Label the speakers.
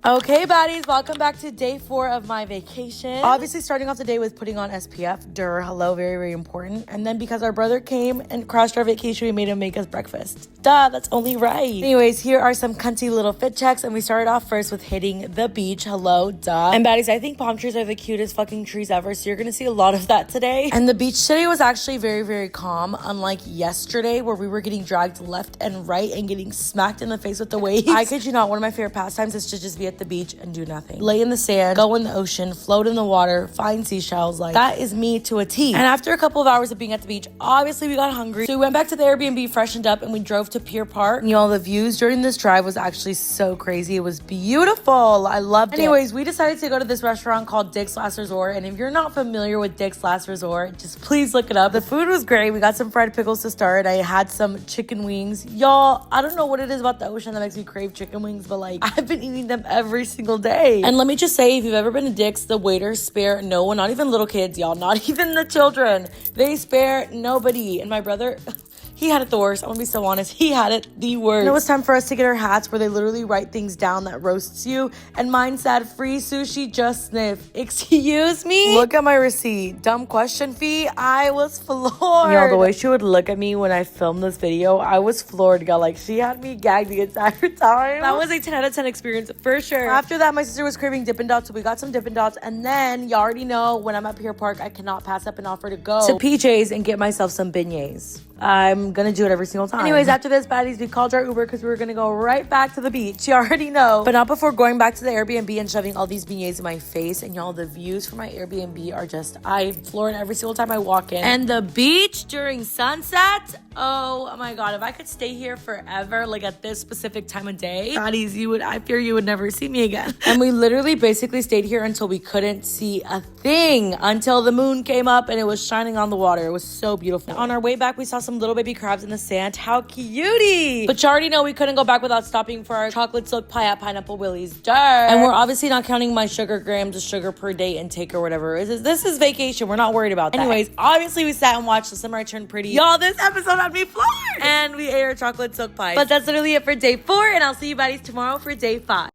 Speaker 1: Okay, baddies, welcome back to day 4 of my vacation. Obviously, starting off the day with putting on SPF. Hello, very, very important. And then because our brother came and crashed our vacation, we made him make us breakfast. Duh, that's only right. Anyways, here are some cunty little fit checks, and we started off first with hitting the beach. Hello, duh. And baddies, I think palm trees are the cutest fucking trees ever, so you're gonna see a lot of that today. And the beach today was actually very, very calm, unlike yesterday where we were getting dragged left and right and getting smacked in the face with the waves. I kid you not, one of my favorite pastimes is to just be at the beach and do nothing. Lay in the sand, go in the ocean, float in the water, find seashells. Like, that is me to a T. And after a couple of hours of being at the beach, obviously we got hungry. So we went back to the Airbnb, freshened up, and we drove to Pier Park. And y'all, the views during this drive was actually so crazy. It was beautiful. I loved it. Anyways, we decided to go to this restaurant called Dick's Last Resort. And if you're not familiar with Dick's Last Resort, just please look it up. The food was great. We got some fried pickles to start. I had some chicken wings. Y'all, I don't know what it is about the ocean that makes me crave chicken wings, but like, I've been eating them every single day. And let me just say, if you've ever been to Dick's, the waiters spare no one, not even little kids, y'all, not even the children. They spare nobody. And my brother, he had it the worst. I'm gonna be so honest. He had it the worst. And it was time for us to get our hats where they literally write things down that roasts you. And mine said, free sushi, just sniff. Excuse me? Look at my receipt. Dumb question fee. I was floored. Y'all, the way she would look at me when I filmed this video, I was floored, y'all. Like, she had me gagged the entire time. That was a 10 out of 10 experience for sure. After that, my sister was craving Dippin' Dots, so we got some Dippin' Dots. And then, you already know, when I'm at Pier Park, I cannot pass up an offer to go to PJ's and get myself some beignets. I'm gonna do it every single time. Anyways, after this, baddies, we called our Uber because we were gonna go right back to the beach. You already know. But not before going back to the Airbnb and shoving all these beignets in my face. And y'all, the views from my Airbnb are just, I'm floored every single time I walk in. And the beach during sunset, oh my God, if I could stay here forever, like at this specific time of day, baddies, I fear you would never see me again. And we literally basically stayed here until we couldn't see a thing, until the moon came up and it was shining on the water. It was so beautiful. On our way back, we saw some little baby crabs in the sand. How cutie! But you already know we couldn't go back without stopping for our chocolate silk pie at Pineapple Willie's. Duh. And we're obviously not counting my sugar grams of sugar per day intake or whatever it is. This is vacation. We're not worried about that. Anyways, obviously we sat and watched The Summer I Turned Pretty. Y'all, this episode had me floored! And we ate our chocolate silk pie. But that's literally it for day 4, and I'll see you buddies tomorrow for day 5.